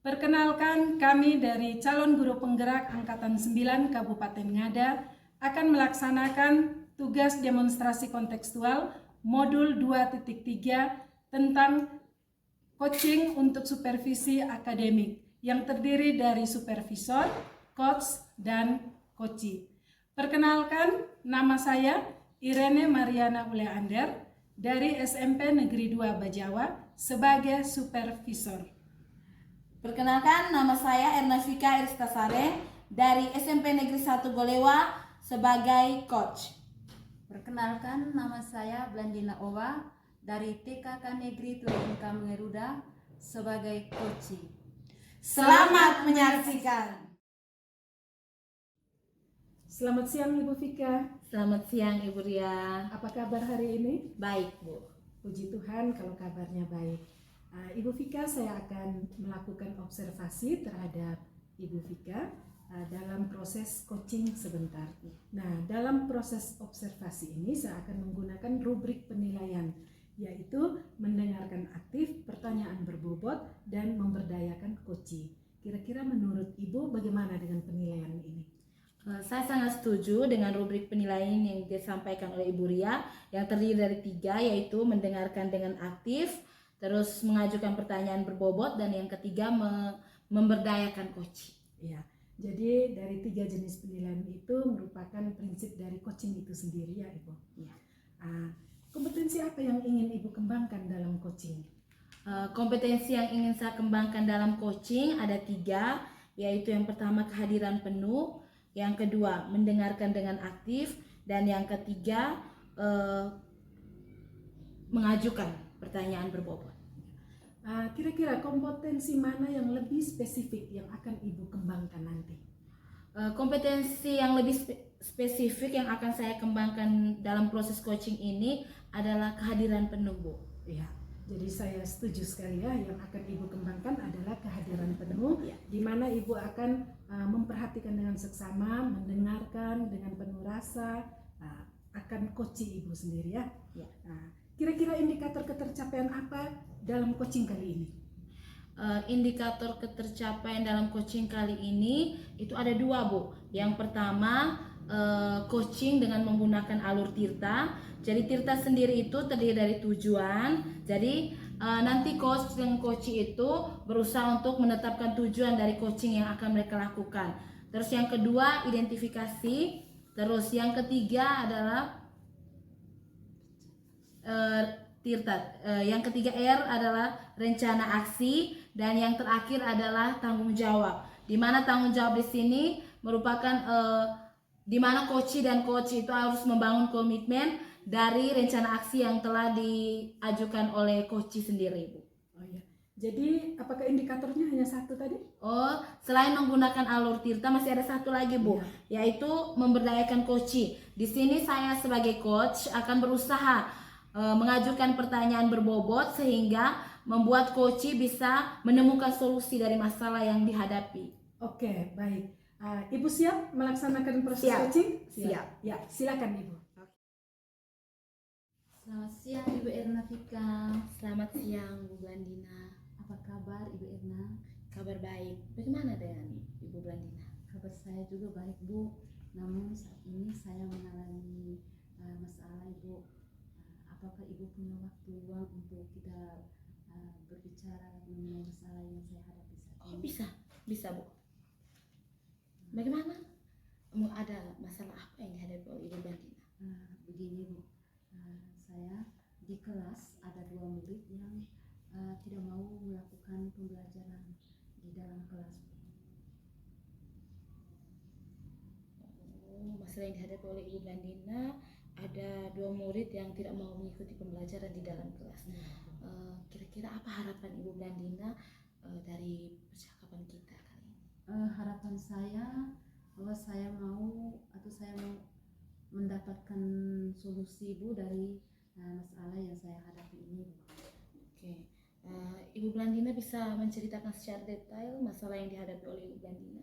Perkenalkan, kami dari calon guru penggerak Angkatan 9 Kabupaten Ngada akan melaksanakan tugas demonstrasi kontekstual modul 2.3 tentang coaching untuk supervisi akademik yang terdiri dari supervisor, coach, dan coachee. Perkenalkan, nama saya Irene Mariana Uleander dari SMP Negeri 2 Bajawa sebagai supervisor. Perkenalkan, nama saya Erna Fika Iristasare dari SMP Negeri 1 Golewa sebagai coach. Perkenalkan, nama saya Blandina Owa dari TKK Negeri Turinka Mengeruda sebagai coachee. Selamat menyaksikan. Selamat siang Ibu Fika. Selamat siang Ibu Ria. Apa kabar hari ini? Baik Bu. Puji Tuhan kalau kabarnya baik. Ibu Fika, saya akan melakukan observasi terhadap Ibu Fika dalam proses coaching sebentar. Nah, dalam proses observasi ini saya akan menggunakan rubrik penilaian, yaitu mendengarkan aktif, pertanyaan berbobot, dan memberdayakan coachee. Kira-kira menurut Ibu bagaimana dengan penilaian ini? Saya sangat setuju dengan rubrik penilaian yang disampaikan oleh Ibu Ria yang terdiri dari 3, yaitu mendengarkan dengan aktif, terus mengajukan pertanyaan berbobot, dan yang ketiga memberdayakan coachee. Ya, jadi dari 3 jenis penilaian itu merupakan prinsip dari coaching itu sendiri ya Ibu. Ya. Kompetensi apa yang ingin Ibu kembangkan dalam coaching? Kompetensi yang ingin saya kembangkan dalam coaching ada 3, yaitu yang pertama kehadiran penuh, yang kedua mendengarkan dengan aktif, dan yang ketiga mengajukan pertanyaan berbobot. Kira-kira kompetensi mana yang lebih spesifik yang akan Ibu kembangkan nanti? Kompetensi yang lebih spesifik yang akan saya kembangkan dalam proses coaching ini adalah kehadiran penuh, Bu. Ya, jadi saya setuju sekali ya, yang akan Ibu kembangkan adalah kehadiran penuh, Ya. di mana Ibu akan memperhatikan dengan seksama, mendengarkan dengan penuh rasa, akan coaching Ibu sendiri ya. Ya. Kira-kira indikator ketercapaian apa dalam coaching kali ini? Indikator ketercapaian dalam coaching kali ini itu ada 2, Bu. Yang pertama coaching dengan menggunakan alur tirta. Jadi tirta sendiri itu terdiri dari tujuan. Jadi nanti coach dan coachee itu berusaha untuk menetapkan tujuan dari coaching yang akan mereka lakukan. Terus yang kedua identifikasi. Terus yang ketiga adalah yang ketiga R adalah rencana aksi, dan yang terakhir adalah tanggung jawab. Di mana tanggung jawab di sini merupakan di mana coachee dan coach itu harus membangun komitmen dari rencana aksi yang telah diajukan oleh coachee sendiri, Bu. Oh ya. Jadi apakah indikatornya hanya 1 tadi? Oh, selain menggunakan alur tirta masih ada 1 lagi, Bu, yaitu memberdayakan coachee. Di sini saya sebagai coach akan berusaha mengajukan pertanyaan berbobot sehingga membuat coachee bisa menemukan solusi dari masalah yang dihadapi. Oke, baik. Ibu siap melaksanakan proses Siap. coaching? Siap. Ya, silakan Ibu. Selamat siang Ibu Erna Fika. Selamat siang Bu Blandina. Apa kabar Ibu Erna? Kabar baik. Bagaimana dengan Ibu Blandina? Kabar saya juga baik Bu. Namun saat ini saya mengalami masalah Ibu. Apakah Ibu punya waktu luang untuk kita berbicara mengenai masalah yang saya hadapi saat ini? Oh, bisa Bu. Bagaimana? Ada masalah apa yang dihadapi oleh Ibu Blandina? Begini Bu, saya di kelas ada 2 murid yang tidak mau melakukan pembelajaran di dalam kelas. Masalah yang dihadapi oleh Ibu Blandina, ada 2 murid yang tidak mau mengikuti pembelajaran di dalam kelas. Kira-kira apa harapan Ibu Blandina dari percakapan kita kali ini? Harapan saya bahwa saya mau mendapatkan solusi Bu dari masalah yang saya hadapi ini. Oke. Ibu Blandina bisa menceritakan secara detail masalah yang dihadapi oleh Ibu Blandina?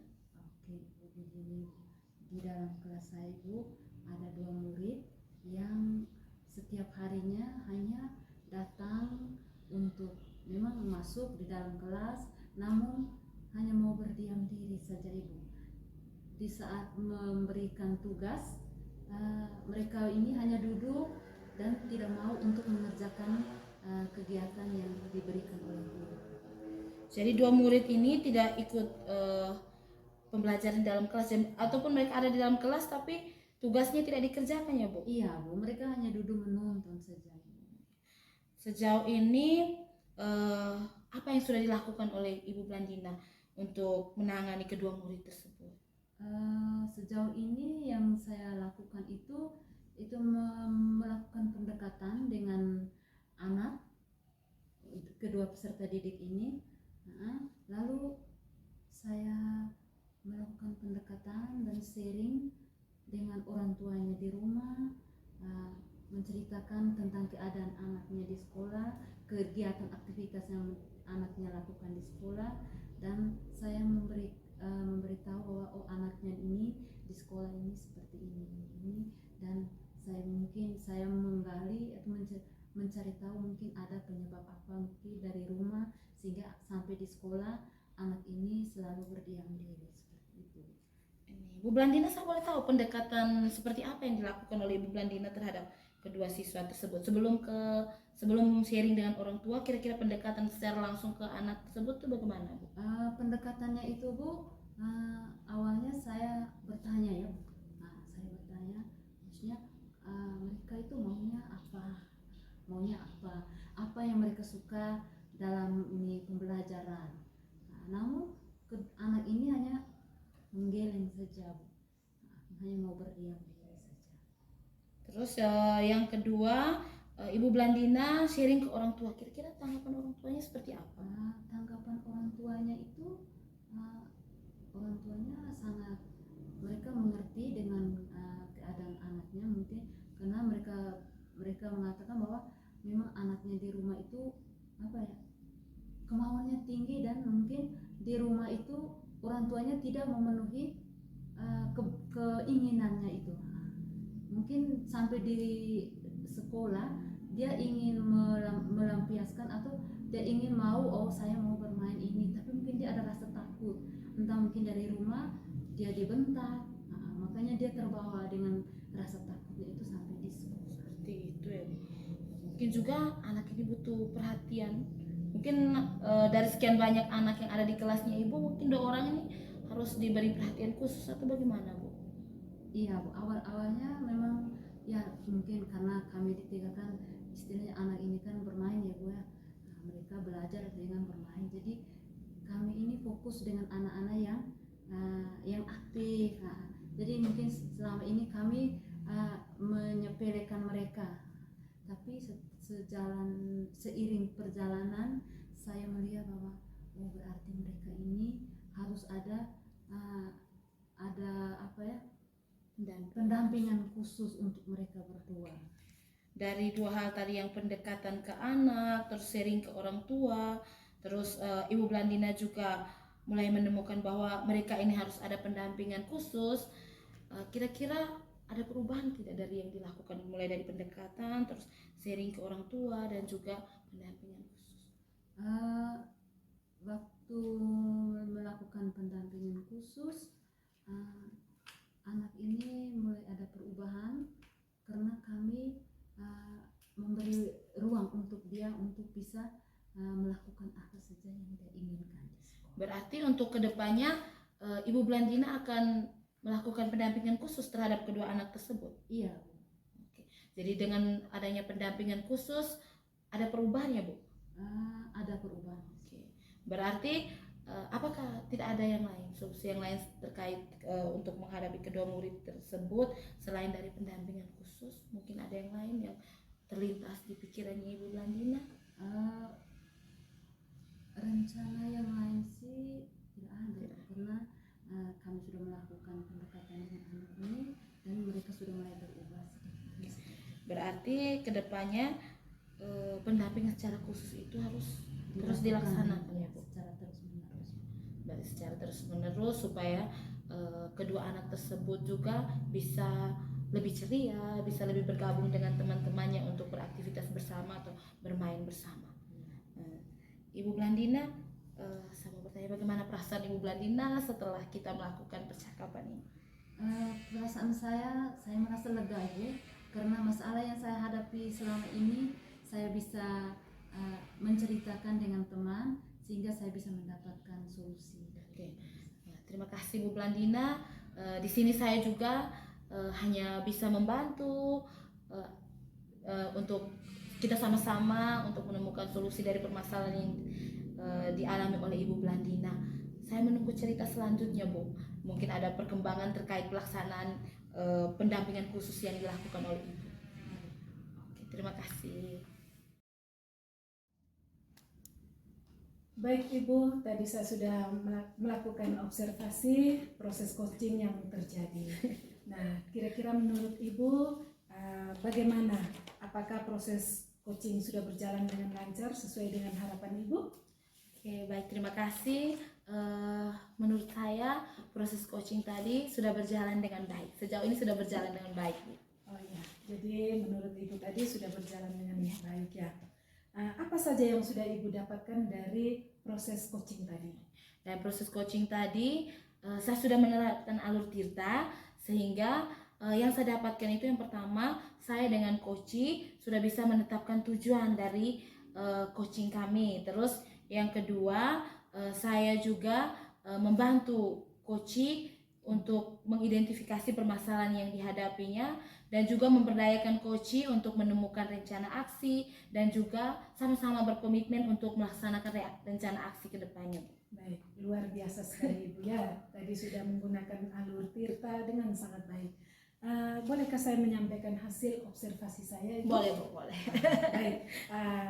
Oke, begini. Di dalam kelas saya Bu ada 2 murid yang setiap harinya hanya datang untuk memang masuk di dalam kelas, namun hanya mau berdiam diri saja Ibu. Di saat memberikan tugas, mereka ini hanya duduk dan tidak mau untuk mengerjakan kegiatan yang diberikan oleh guru. Jadi dua murid ini tidak ikut pembelajaran dalam kelas ataupun mereka ada di dalam kelas tapi tugasnya tidak dikerjakan ya Bu? Iya Bu, mereka hanya duduk menonton saja. Sejauh ini apa yang sudah dilakukan oleh Ibu Blandina untuk menangani kedua murid tersebut? Sejauh ini yang saya lakukan itu melakukan pendekatan dengan anak kedua peserta didik ini. Lalu saya melakukan pendekatan dan sharing dengan orang tuanya di rumah, menceritakan tentang keadaan anaknya di sekolah, kegiatan aktivitas yang anaknya lakukan di sekolah, dan saya memberitahu bahwa oh anaknya ini di sekolah ini seperti ini, dan saya menggali atau mencari tahu mungkin ada penyebab apa mungkin dari rumah sehingga sampai di sekolah anak ini selalu berdiam diri seperti itu. Bu Blandina, saya boleh tahu pendekatan seperti apa yang dilakukan oleh Ibu Blandina terhadap kedua siswa tersebut sebelum sharing dengan orang tua? Kira-kira pendekatan secara langsung ke anak tersebut itu bagaimana Bu? Pendekatannya itu Bu, awalnya saya bertanya ya, maksudnya mereka itu maunya apa yang mereka suka dalam ini pembelajaran. Namun anak ini hanya menggeleng saja Bu, hanya mau berdiam diri saja. Terus yang kedua, Ibu Blandina sharing ke orang tua, kira-kira tanggapan orang tuanya seperti apa? Tanggapan orang tuanya itu orang tuanya sangat, mereka mengerti dengan keadaan anaknya mungkin karena mereka mengatakan bahwa memang anaknya di rumah itu kemauannya tinggi dan mungkin di rumah itu orang tuanya tidak memenuhi keinginannya itu. Mungkin sampai di sekolah dia ingin melampiaskan atau dia ingin saya mau bermain ini, tapi mungkin dia ada rasa takut, entah mungkin dari rumah dia dibentak, makanya dia terbawa dengan rasa takutnya itu sampai di sekolah. Seperti itu ya. Mungkin juga anak ini butuh perhatian. Mungkin dari sekian banyak anak yang ada di kelasnya Ibu, mungkin 2 orang ini harus diberi perhatian khusus atau bagaimana Bu? Iya Bu, awalnya memang ya mungkin karena kami ditinggalkan istilahnya anak ini kan bermain ya Bu ya. Mereka belajar dengan bermain, jadi kami ini fokus dengan anak-anak yang aktif. Jadi mungkin selama ini kami menyepelekan mereka, tapi seiring perjalanan saya melihat bahwa berarti mereka ini harus ada pendampingan khusus untuk mereka berdua. Dari 2 hal tadi, yang pendekatan ke anak, terus sharing ke orang tua, terus Ibu Blandina juga mulai menemukan bahwa mereka ini harus ada pendampingan khusus. Kira-kira ada perubahan tidak dari yang dilakukan mulai dari pendekatan, terus sharing ke orang tua dan juga pendampingan khusus? Waktu melakukan pendampingan khusus, anak ini mulai ada perubahan karena kami memberi ruang untuk dia untuk bisa melakukan apa saja yang dia inginkan. Berarti untuk kedepannya Ibu Blandina akan melakukan pendampingan khusus terhadap kedua anak tersebut? Iya. Oke. Jadi dengan adanya pendampingan khusus ada perubahan ya Bu? Ada perubahan. Oke. Berarti apakah tidak ada yang lain, solusi yang lain terkait untuk menghadapi kedua murid tersebut selain dari pendampingan khusus? Mungkin ada yang lain yang terlintas di pikirannya Ibu Blandina? Rencana yang lain sih tidak ada, karena kami sudah melakukan pendekatan dengan anak ini dan mereka sudah mulai berubah. Berarti kedepannya pendampingan secara khusus itu harus terus dilaksanakan ya Bu? Secara terus menerus supaya kedua anak tersebut juga bisa lebih ceria, bisa lebih bergabung dengan teman-temannya untuk beraktivitas bersama atau bermain bersama. Ibu Blandina, saya mau bertanya bagaimana perasaan perasaan Ibu Blandina setelah kita melakukan percakapan ini? Perasaan saya merasa lega Ibu, karena masalah yang saya hadapi selama ini saya bisa menceritakan dengan teman sehingga saya bisa mendapatkan solusi. Oke. Ya, terima kasih Bu Blandina. Di sini saya juga hanya bisa membantu untuk kita sama-sama untuk menemukan solusi dari permasalahan yang dialami oleh Ibu Blandina. Saya menunggu cerita selanjutnya, Bu. Mungkin ada perkembangan terkait pelaksanaan pendampingan khusus yang dilakukan oleh Ibu. Oke, terima kasih. Baik Ibu, tadi saya sudah melakukan observasi proses coaching yang terjadi. Nah, kira-kira menurut Ibu bagaimana? Apakah proses coaching sudah berjalan dengan lancar sesuai dengan harapan Ibu? Oke, baik, terima kasih. Menurut saya proses coaching tadi sudah berjalan dengan baik. Sejauh ini sudah berjalan dengan baik, Bu. Oh iya, jadi menurut Ibu tadi sudah berjalan dengan baik ya. Apa saja yang sudah Ibu dapatkan dari proses coaching tadi? Dan proses coaching tadi saya sudah menerapkan alur tirta, sehingga yang saya dapatkan itu yang pertama, saya dengan coach sudah bisa menetapkan tujuan dari coaching kami. Terus yang kedua, saya juga membantu coach untuk mengidentifikasi permasalahan yang dihadapinya dan juga memberdayakan coach untuk menemukan rencana aksi dan juga sama-sama berkomitmen untuk melaksanakan rencana aksi ke depannya. Baik, luar biasa sekali Ibu ya. Tadi sudah menggunakan alur tirta dengan sangat baik. Bolehkah saya menyampaikan hasil observasi saya Ibu? Boleh, Bu, boleh. Baik,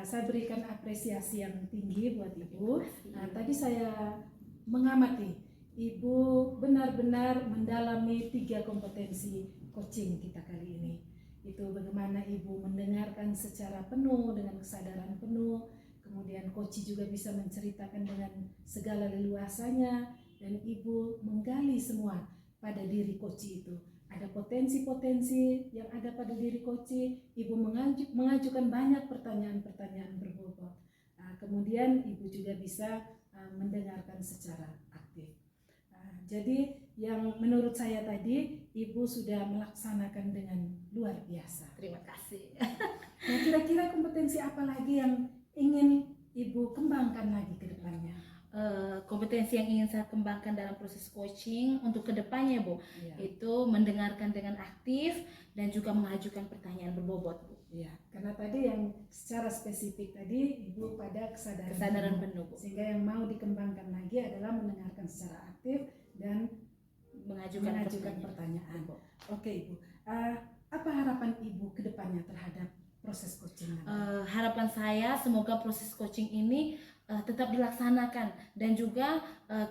saya berikan apresiasi yang tinggi buat Ibu. Tadi saya mengamati Ibu benar-benar mendalami 3 kompetensi coaching kita kali ini. Itu bagaimana Ibu mendengarkan secara penuh dengan kesadaran penuh, kemudian coach juga bisa menceritakan dengan segala leluasanya, dan Ibu menggali semua pada diri coach itu. Ada potensi-potensi yang ada pada diri coach, Ibu mengajukan banyak pertanyaan-pertanyaan berbobot. Kemudian Ibu juga bisa mendengarkan secara aktif. Jadi yang menurut saya tadi Ibu sudah melaksanakan dengan luar biasa. Terima kasih. Nah, kira-kira kompetensi apa lagi yang ingin Ibu kembangkan lagi ke depannya? Kompetensi yang ingin saya kembangkan dalam proses coaching untuk kedepannya, Bu, Ya. itu mendengarkan dengan aktif dan juga mengajukan pertanyaan berbobot, Bu. Ya, karena tadi yang secara spesifik tadi Ibu pada Kesadaran penuh, Bu, sehingga yang mau dikembangkan lagi adalah mendengarkan secara aktif dan mengajukan pertanyaan. Bu. Oke Ibu, apa harapan Ibu ke depannya terhadap proses coaching nanti? Harapan saya semoga proses coaching ini tetap dilaksanakan dan juga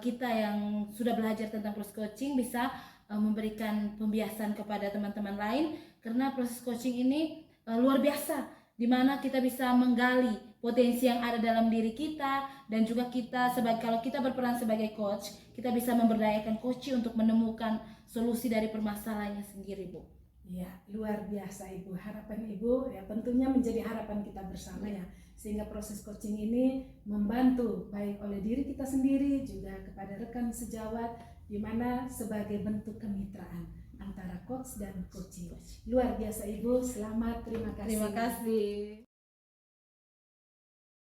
kita yang sudah belajar tentang proses coaching bisa memberikan pembiasan kepada teman-teman lain, karena proses coaching ini luar biasa, di mana kita bisa menggali potensi yang ada dalam diri kita, dan juga kita kalau kita berperan sebagai coach, kita bisa memberdayakan coach untuk menemukan solusi dari permasalahannya sendiri, Bu. Ya, luar biasa Ibu. Harapan Ibu ya tentunya menjadi harapan kita bersama ya, sehingga proses coaching ini membantu baik oleh diri kita sendiri juga kepada rekan sejawat, di mana sebagai bentuk kemitraan antara coach dan coaching. Luar biasa Ibu, selamat, terima kasih. Terima kasih.